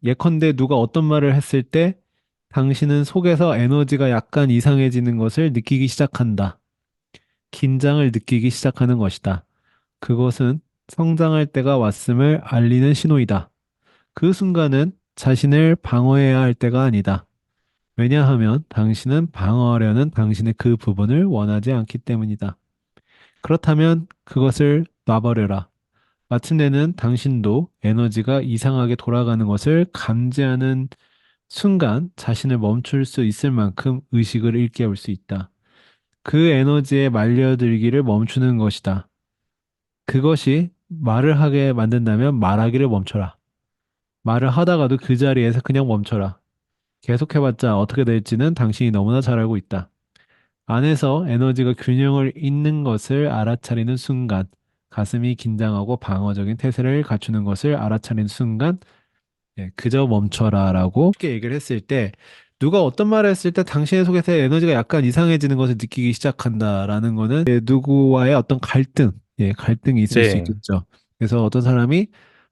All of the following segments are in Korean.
예컨대 누가 어떤 말을 했을 때 당신은 속에서 에너지가 약간 이상해지는 것을 느끼기 시작한다. 긴장을 느끼기 시작하는 것이다. 그것은 성장할 때가 왔음을 알리는 신호이다. 그 순간은 자신을 방어해야 할 때가 아니다. 왜냐하면 당신은 방어하려는 당신의 그 부분을 원하지 않기 때문이다. 그렇다면 그것을 놔버려라. 마침내는 당신도 에너지가 이상하게 돌아가는 것을 감지하는 순간 자신을 멈출 수 있을 만큼 의식을 일깨울 수 있다. 그 에너지에 말려들기를 멈추는 것이다. 그것이 말을 하게 만든다면 말하기를 멈춰라. 말을 하다가도 그 자리에서 그냥 멈춰라. 계속해봤자 어떻게 될지는 당신이 너무나 잘 알고 있다. 안에서 에너지가 균형을 잃는 것을 알아차리는 순간, 가슴이 긴장하고 방어적인 태세를 갖추는 것을 알아차리는 순간, 그저 멈춰라라고 쉽게 얘기를 했을 때, 누가 어떤 말을 했을 때 당신의 속에서 에너지가 약간 이상해지는 것을 느끼기 시작한다라는 거는 누구와의 어떤 갈등, 갈등이 있을 수 네. 있겠죠. 그래서 어떤 사람이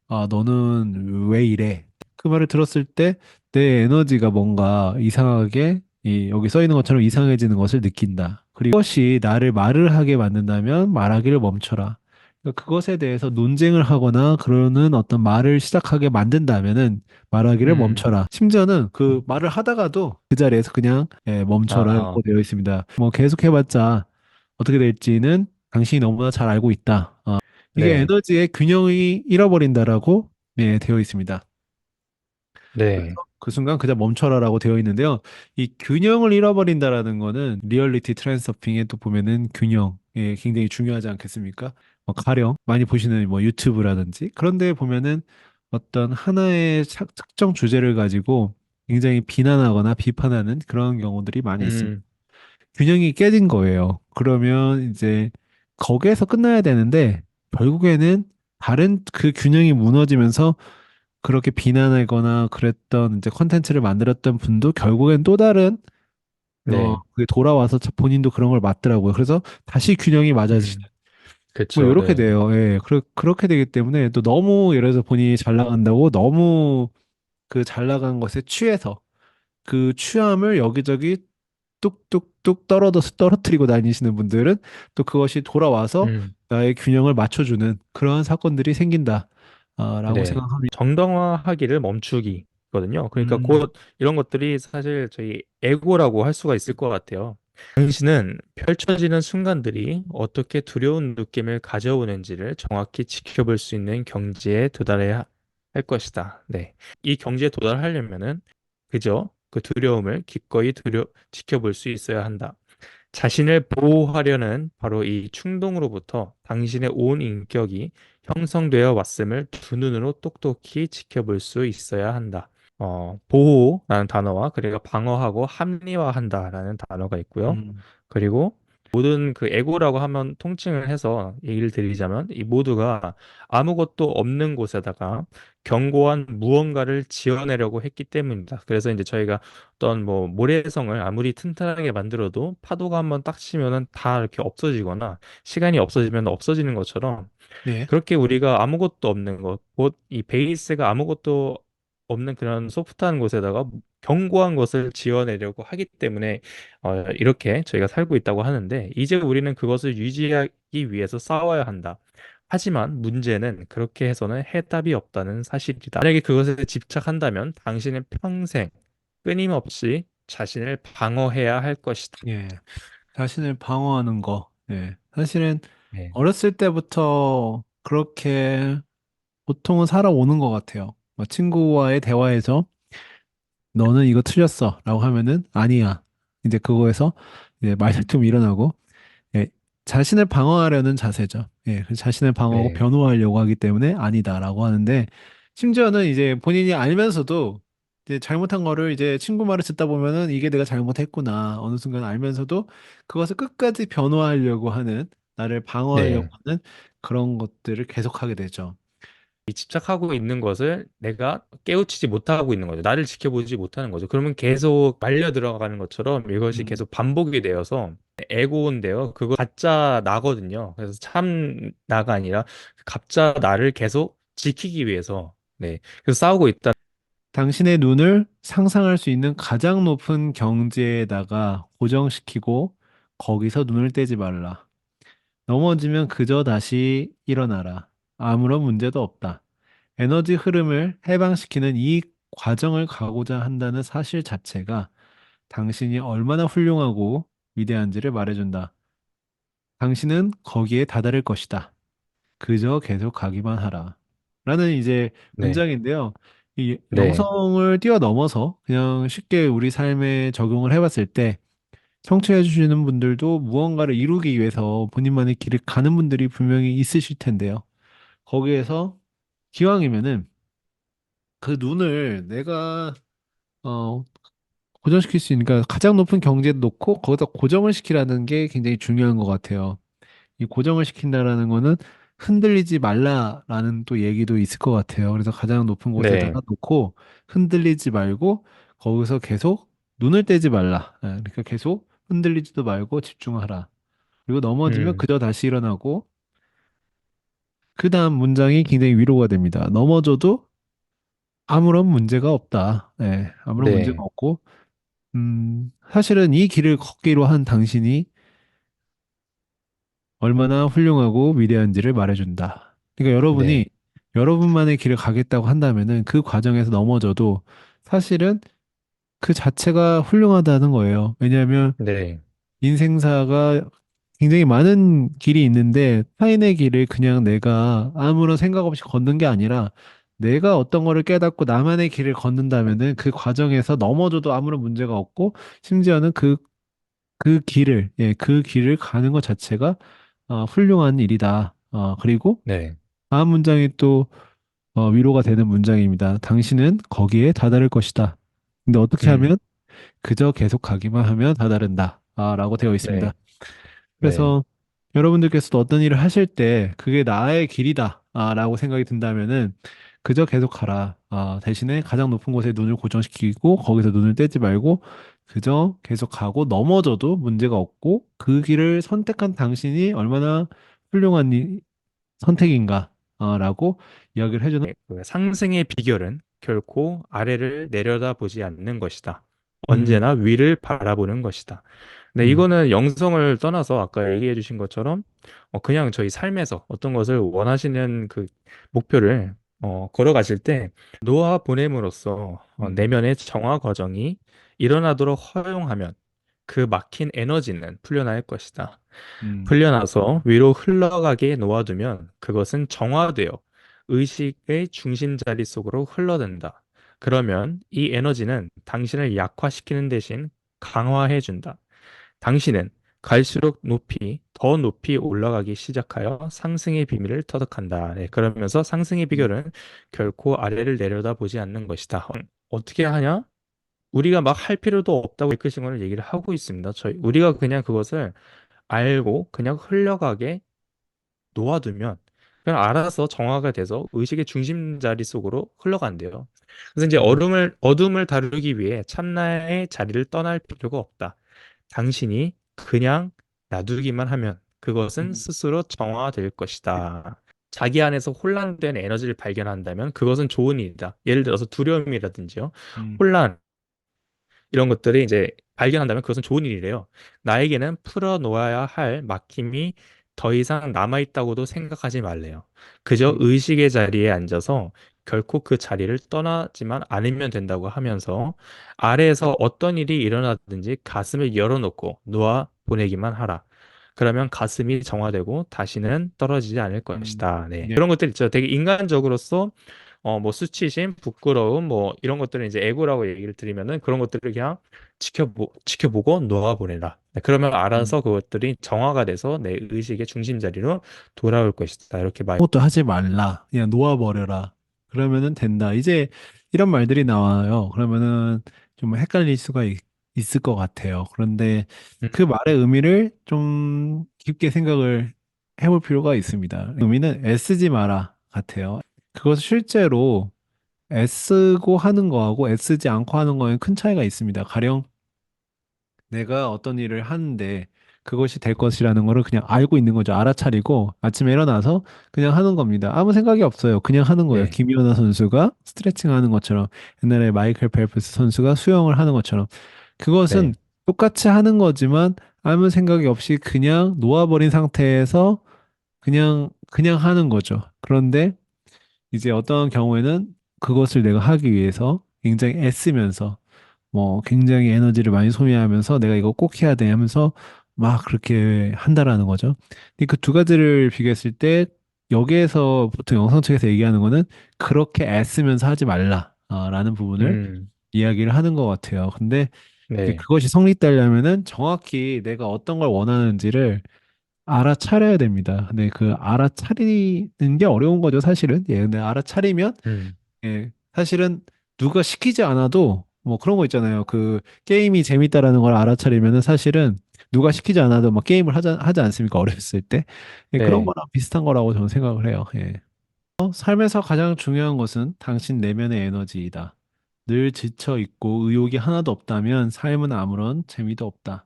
너는 왜 이래? 그 말을 들었을 때 내 에너지가 뭔가 이상하게 여기 써 있는 것처럼 이상해지는 것을 느낀다. 그리고 그것이 나를 말을 하게 만든다면 말하기를 멈춰라. 그러니까 그것에 대해서 논쟁을 하거나 그러는 어떤 말을 시작하게 만든다면은 말하기를 음. 멈춰라. 심지어는 그 말을 하다가도 그 자리에서 그냥 아, 멈춰라고 되어 있습니다. 뭐 계속해봤자 어떻게 될지는 당신이 너무나 잘 알고 있다. 이게 네. 에너지의 균형이 잃어버린다라고 되어 있습니다. 그래서 네. 그 순간 그냥 멈춰라라고 되어 있는데요. 이 균형을 잃어버린다라는 거는 리얼리티 트랜스서핑에 또 보면은 균형이 굉장히 중요하지 않겠습니까? 가령 많이 보시는 뭐 유튜브라든지 그런 데 보면은 어떤 하나의 특정 주제를 가지고 굉장히 비난하거나 비판하는 그런 경우들이 많이 있습니다. 음. 균형이 깨진 거예요. 그러면 이제 거기에서 끝나야 되는데 결국에는 다른 그 균형이 무너지면서 그렇게 비난하거나 그랬던 이제 컨텐츠를 만들었던 분도 결국엔 또 다른 네. 그게 돌아와서 본인도 그런 걸 맞더라고요. 그래서 다시 균형이 맞아지는 뭐 그쵸. 이렇게 네. 돼요. 예. 그렇게 되기 때문에 또 너무 예를 들어서 본인이 잘 나간다고 너무 그 잘 나간 것에 취해서 그 취함을 여기저기 뚝뚝뚝 떨어뜨리고 다니시는 분들은 또 그것이 돌아와서 음. 나의 균형을 맞춰주는 그러한 사건들이 생긴다. 라고 네. 생각합니다. 정당화하기를 멈추기거든요. 그러니까 음, 곧 이런 것들이 사실 저희 에고라고 할 수가 있을 것 같아요. 당신은 펼쳐지는 순간들이 어떻게 두려운 느낌을 가져오는지를 정확히 지켜볼 수 있는 경지에 도달해야 할 것이다. 네. 이 경지에 도달하려면은 그저 그 두려움을 기꺼이 지켜볼 수 있어야 한다. 자신을 보호하려는 바로 이 충동으로부터 당신의 온 인격이 형성되어 왔음을 두 눈으로 똑똑히 지켜볼 수 있어야 한다. 보호라는 단어와 그리고 방어하고 합리화한다라는 단어가 있고요. 음, 그리고 모든 그 에고라고 하면 통칭을 해서 얘기를 드리자면 이 모두가 아무것도 없는 곳에다가 견고한 무언가를 지어내려고 했기 때문입니다. 그래서 이제 저희가 어떤 뭐 모래성을 아무리 튼튼하게 만들어도 파도가 한번 딱 치면은 다 이렇게 없어지거나 시간이 없어지면 없어지는 것처럼 네. 그렇게 우리가 아무것도 없는 것, 곧 이 베이스가 아무것도 없는 그런 소프트한 곳에다가 견고한 것을 지어내려고 하기 때문에 이렇게 저희가 살고 있다고 하는데 이제 우리는 그것을 유지하기 위해서 싸워야 한다. 하지만 문제는 그렇게 해서는 해답이 없다는 사실이다. 만약에 그것에 집착한다면 당신은 평생 끊임없이 자신을 방어해야 할 것이다. 예. 자신을 방어하는 거. 예. 사실은 네. 어렸을 때부터 그렇게 보통은 살아오는 것 같아요. 뭐 친구와의 대화에서 너는 이거 틀렸어 라고 하면은 아니야. 이제 그거에서 이제 말다툼이 일어나고 예. 자신을 방어하려는 자세죠. 예. 그래서 자신을 방어하고 네. 변호하려고 하기 때문에 아니다라고 하는데 심지어는 이제 본인이 알면서도 이제 잘못한 거를 이제 친구 말을 듣다 보면은 이게 내가 잘못했구나 어느 순간 알면서도 그것을 끝까지 변호하려고 하는 나를 방어하려고 네. 하는 그런 것들을 계속하게 되죠. 이 집착하고 있는 것을 내가 깨우치지 못하고 있는 거죠. 나를 지켜보지 못하는 거죠. 그러면 계속 말려 들어가는 것처럼 이것이 음, 계속 반복이 되어서 에고인데요. 그거 가짜 나거든요. 그래서 참 나가 아니라 가짜 나를 계속 지키기 위해서 네. 그래서 싸우고 있다. 당신의 눈을 상상할 수 있는 가장 높은 경지에다가 고정시키고 거기서 눈을 떼지 말라. 넘어지면 그저 다시 일어나라. 아무런 문제도 없다. 에너지 흐름을 해방시키는 이 과정을 가고자 한다는 사실 자체가 당신이 얼마나 훌륭하고 위대한지를 말해준다. 당신은 거기에 다다를 것이다. 그저 계속 가기만 하라. 라는 이제 네, 문장인데요. 이 네, 영성을 뛰어넘어서 그냥 쉽게 우리 삶에 적용을 해봤을 때 청취해 주시는 분들도 무언가를 이루기 위해서 본인만의 길을 가는 분들이 분명히 있으실 텐데요. 거기에서 기왕이면은 그 눈을 내가 어, 고정시킬 수 있으니까 가장 높은 경지에 놓고 거기다 고정을 시키라는 게 굉장히 중요한 것 같아요. 이 고정을 시킨다라는 거는 흔들리지 말라라는 또 얘기도 있을 것 같아요. 그래서 가장 높은 네, 곳에다가 놓고 흔들리지 말고 거기서 계속 눈을 떼지 말라. 그러니까 계속 흔들리지도 말고 집중하라. 그리고 넘어지면 음, 그저 다시 일어나고 그 다음 문장이 굉장히 위로가 됩니다. 넘어져도 아무런 문제가 없다. 아무런 문제가 네, 없고 사실은 이 길을 걷기로 한 당신이 얼마나 훌륭하고 위대한지를 말해준다. 그러니까 여러분이 네, 여러분만의 길을 가겠다고 한다면은 그 과정에서 넘어져도 사실은 그 자체가 훌륭하다는 거예요. 왜냐하면 네, 인생사가 굉장히 많은 길이 있는데 타인의 길을 그냥 내가 아무런 생각 없이 걷는 게 아니라 내가 어떤 거를 깨닫고 나만의 길을 걷는다면은 그 과정에서 넘어져도 아무런 문제가 없고 심지어는 그 길을 가는 것 자체가 훌륭한 일이다. 그리고 네, 다음 문장이 또 위로가 되는 문장입니다. 당신은 거기에 다다를 것이다. 근데 어떻게 음, 하면 그저 계속 가기만 하면 다다른다. 라고 되어 있습니다. 네, 네, 그래서 여러분들께서도 어떤 일을 하실 때 그게 나의 길이다. 라고 생각이 든다면은 그저 계속 가라. 대신에 가장 높은 곳에 눈을 고정시키고 거기서 눈을 떼지 말고 그저 계속 가고 넘어져도 문제가 없고 그 길을 선택한 당신이 얼마나 훌륭한 선택인가. 라고 이야기를 해주는 그 상승의 비결은 결코 아래를 내려다보지 않는 것이다. 음, 언제나 위를 바라보는 것이다. 네, 음, 이거는 영성을 떠나서 아까 얘기해 주신 것처럼 그냥 저희 삶에서 어떤 것을 원하시는 그 목표를 걸어가실 때 놓아 보냄으로써 음, 내면의 정화 과정이 일어나도록 허용하면 그 막힌 에너지는 풀려날 것이다. 음, 풀려나서 위로 흘러가게 놓아두면 그것은 정화되어 의식의 중심 자리 속으로 흘러든다. 그러면 이 에너지는 당신을 약화시키는 대신 강화해준다. 당신은 갈수록 더 높이 올라가기 시작하여 상승의 비밀을 터득한다. 네, 그러면서 상승의 음, 비결은 결코 아래를 내려다보지 않는 것이다. 어떻게 하냐? 우리가 막 할 필요도 없다고 마이클싱어는 얘기를 하고 있습니다. 우리가 그냥 그것을 알고 그냥 흘러가게 놓아두면 그냥 알아서 정화가 돼서 의식의 중심 자리 속으로 흘러간대요. 그래서 이제 음, 어둠을 다루기 위해 참나의 자리를 떠날 필요가 없다. 당신이 그냥 놔두기만 하면 그것은 음, 스스로 정화될 것이다. 자기 안에서 혼란된 에너지를 발견한다면 그것은 좋은 일이다. 예를 들어서 두려움이라든지요. 음, 혼란, 이런 것들이 이제 발견한다면 그것은 좋은 일이래요. 나에게는 풀어놓아야 할 막힘이 더 이상 남아있다고도 생각하지 말래요. 그저 음, 의식의 자리에 앉아서 결코 그 자리를 떠나지만 않으면 된다고 하면서 아래에서 어떤 일이 일어나든지 가슴을 열어놓고 놓아 보내기만 하라. 그러면 가슴이 정화되고 다시는 떨어지지 않을 것이다. 네. 예, 그런 것들 있죠. 되게 인간적으로서 뭐 수치심, 부끄러움, 뭐 이런 것들은 이제 에고라고 얘기를 드리면은 그런 것들을 그냥 지켜보고 놓아보내라. 네, 그러면 음. 알아서 그것들이 정화가 돼서 내 의식의 중심 자리로 돌아올 것이다. 이렇게 말. 아무것도 하지 말라. 그냥 놓아버려라. 그러면은 된다. 이제 이런 말들이 나와요. 그러면은 좀 헷갈릴 수가 있을 것 같아요. 그런데 음, 그 말의 의미를 좀 깊게 생각을 해볼 필요가 있습니다. 의미는 애쓰지 마라 같아요. 그것은 실제로 애쓰고 하는 거하고 애쓰지 않고 하는 거에 큰 차이가 있습니다. 가령 내가 어떤 일을 하는데 그것이 될 것이라는 거를 그냥 알고 있는 거죠. 알아차리고 아침에 일어나서 그냥 하는 겁니다. 아무 생각이 없어요. 그냥 하는 거예요. 네, 김연아 선수가 스트레칭 하는 것처럼 옛날에 마이클 펠프스 선수가 수영을 하는 것처럼 그것은 네, 똑같이 하는 거지만 아무 생각이 없이 그냥 놓아버린 상태에서 그냥 하는 거죠. 그런데 이제 어떤 경우에는 그것을 내가 하기 위해서 굉장히 애쓰면서 뭐 굉장히 에너지를 많이 소비하면서 내가 이거 꼭 해야 돼 하면서 막 그렇게 한다라는 거죠. 근데 그 두 가지를 비교했을 때 여기에서 보통 영상책에서 얘기하는 거는 그렇게 애쓰면서 하지 말라라는 부분을 음, 이야기를 하는 것 같아요. 근데 네, 그것이 성립되려면은 정확히 내가 어떤 걸 원하는지를 알아차려야 됩니다. 근데 그 알아차리는 게 어려운 거죠, 사실은. 예, 근데 알아차리면 음, 예, 사실은 누가 시키지 않아도 뭐 그런 거 있잖아요. 그 게임이 재밌다라는 걸 알아차리면은 사실은 누가 시키지 않아도 막 게임을 하지 않습니까? 어렸을 때. 예, 그런 네, 거랑 비슷한 거라고 저는 생각을 해요. 예. 삶에서 가장 중요한 것은 당신 내면의 에너지이다. 늘 지쳐 있고 의욕이 하나도 없다면 삶은 아무런 재미도 없다.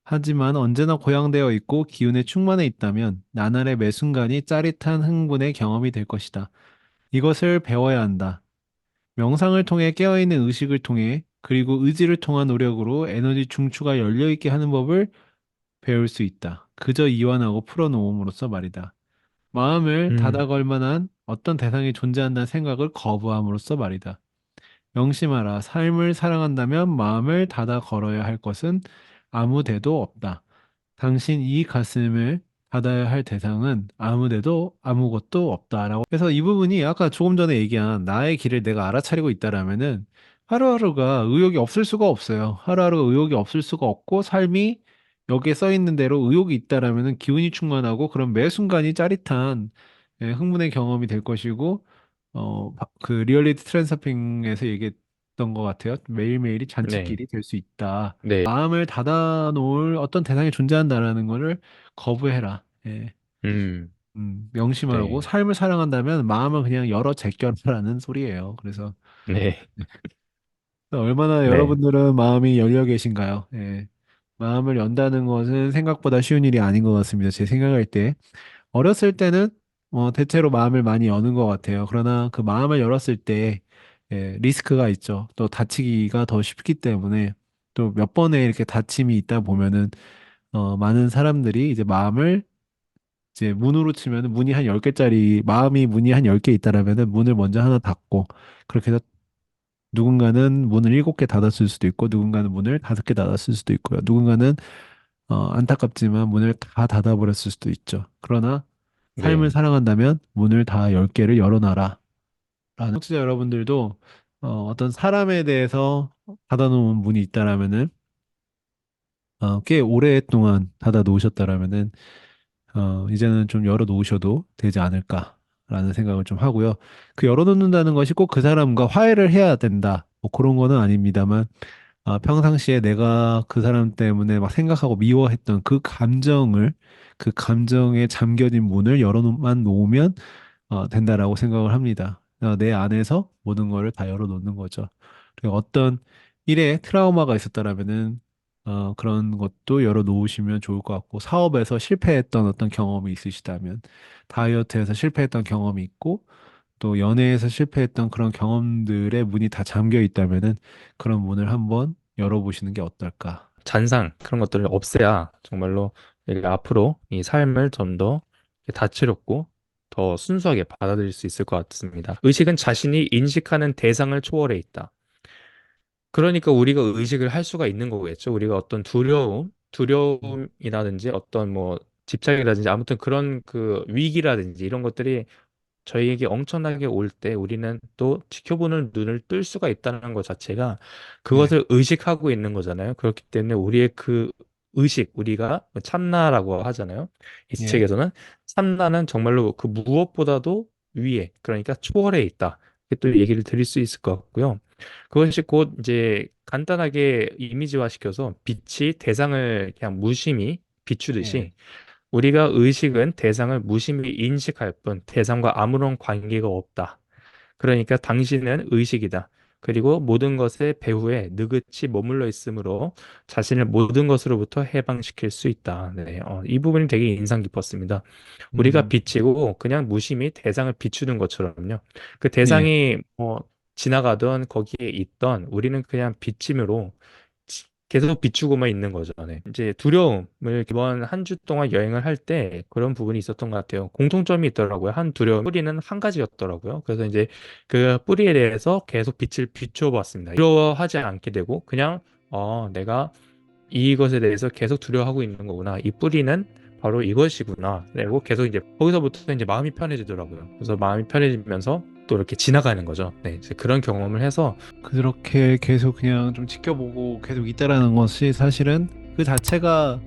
하지만 언제나 고양되어 있고 기운에 충만해 있다면 나날의 매 순간이 짜릿한 흥분의 경험이 될 것이다. 이것을 배워야 한다. 명상을 통해 깨어있는 의식을 통해 그리고 의지를 통한 노력으로 에너지 중추가 열려있게 하는 법을 배울 수 있다. 그저 이완하고 풀어놓음으로써 말이다. 마음을 음, 닫아걸 만한 어떤 대상이 존재한다는 생각을 거부함으로써 말이다. 명심하라. 삶을 사랑한다면 마음을 닫아 걸어야 할 것은 아무 데도 없다. 당신 이 가슴을 닫아야 할 대상은 아무데도 아무것도 없다라고. 그래서 이 부분이 아까 조금 전에 얘기한 나의 길을 내가 알아차리고 있다라면은 하루하루가 의욕이 없을 수가 없어요. 하루하루가 의욕이 없을 수가 없고 삶이 여기에 써 있는 대로 의욕이 있다라면은 기운이 충만하고 그런 매 순간이 짜릿한 흥분의 경험이 될 것이고 그 리얼리티 트랜스서핑에서 얘기했던 것 같아요. 매일매일이 네, 잔칫길이 될 수 있다. 네, 마음을 닫아놓을 어떤 대상이 존재한다라는 거를 거부해라. 예. 음, 명심하고 네, 삶을 사랑한다면 마음을 그냥 열어 제껴라라는 소리예요. 그래서 네, 얼마나 네, 여러분들은 마음이 열려 계신가요? 예. 마음을 연다는 것은 생각보다 쉬운 일이 아닌 것 같습니다. 제 생각할 때. 어렸을 때는 대체로 마음을 많이 여는 것 같아요. 그러나 그 마음을 열었을 때 리스크가 있죠. 또 다치기가 더 쉽기 때문에 또 몇 번의 이렇게 다침이 있다 보면은 많은 사람들이 이제 마음을 이제 문으로 치면은 문이 한 10개짜리 마음이 문이 한 10개 있다라면은 문을 먼저 하나 닫고 그렇게 해서 누군가는 문을 7개 닫았을 수도 있고 누군가는 문을 5개 닫았을 수도 있고요. 누군가는 안타깝지만 문을 다 닫아버렸을 수도 있죠. 그러나 삶을 네, 사랑한다면 문을 다 10개를 열어놔라. 라는 청취자 여러분들도 어떤 사람에 대해서 닫아놓은 문이 있다라면은 꽤 오랫동안 닫아놓으셨다라면은 이제는 좀 열어놓으셔도 되지 않을까라는 생각을 좀 하고요. 그 열어놓는다는 것이 꼭 그 사람과 화해를 해야 된다. 뭐 그런 거는 아닙니다만 평상시에 내가 그 사람 때문에 막 생각하고 미워했던 그 감정에 잠겨진 문을 열어만 놓으면 된다라고 생각을 합니다. 내 안에서 모든 거를 다 열어놓는 거죠. 그리고 어떤 일에 트라우마가 있었다라면은 그런 것도 열어놓으시면 좋을 것 같고 사업에서 실패했던 어떤 경험이 있으시다면 다이어트에서 실패했던 경험이 있고 또 연애에서 실패했던 그런 경험들의 문이 다 잠겨 있다면은 그런 문을 한번 열어보시는 게 어떨까? 잔상 그런 것들을 없애야 정말로 우리 앞으로 이 삶을 좀 더 다채롭고 더 순수하게 받아들일 수 있을 것 같습니다. 의식은 자신이 인식하는 대상을 초월해 있다. 그러니까 우리가 의식을 할 수가 있는 거겠죠. 우리가 어떤 두려움이라든지 어떤 뭐 집착이라든지 아무튼 그런 그 위기라든지 이런 것들이 저희에게 엄청나게 올 때 우리는 또 지켜보는 눈을 뜰 수가 있다는 것 자체가 네, 그것을 의식하고 있는 거잖아요. 그렇기 때문에 우리의 그 의식, 우리가 참나라고 하잖아요. 이 예, 책에서는 참나는 정말로 그 무엇보다도 위에, 그러니까 초월해 있다. 이렇게 또 얘기를 드릴 수 있을 것 같고요. 그것이 곧 이제 간단하게 이미지화시켜서 빛이 대상을 그냥 무심히 예, 비추듯이 우리가 의식은 대상을 무심히 인식할 뿐 대상과 아무런 관계가 없다. 그러니까 당신은 의식이다. 그리고 모든 것의 배후에 느긋이 머물러 있으므로 자신을 모든 것으로부터 해방시킬 수 있다. 네, 이 부분이 되게 인상 깊었습니다. 우리가 음, 비치고 그냥 무심히 대상을 비추는 것처럼요. 그 예, 대상이 지나가던 거기에 있던 우리는 그냥 비침으로 계속 비추고만 있는 거죠. 네. 이제 두려움을 이번 한 주 동안 여행을 할 때 그런 부분이 있었던 것 같아요. 공통점이 있더라고요. 한 두려움 뿌리는 한 가지였더라고요. 그래서 이제 그 뿌리에 대해서 계속 빛을 비춰보았습니다. 두려워하지 않게 되고 그냥 내가 이것에 대해서 계속 두려워하고 있는 거구나. 이 뿌리는 바로 이것이구나. 그리고 계속 이제 거기서부터 이제 마음이 편해지더라고요. 그래서 마음이 편해지면서 또 이렇게 지나가는 거죠. 네, 이제 그런 경험을 해서 그렇게 계속 그냥 좀 지켜보고 계속 있다라는 것이 사실은 그 자체가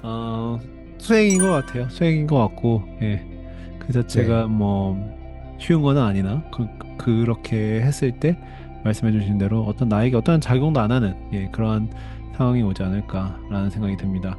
어, 수행인 것 같아요. 수행인 것 같고, 예. 그 네, 자체가 뭐 쉬운 건 아니나 그렇게 했을 때 말씀해주신 대로 어떤 나에게 어떤 작용도 안 하는 예, 그러한 상황이 오지 않을까라는 생각이 듭니다.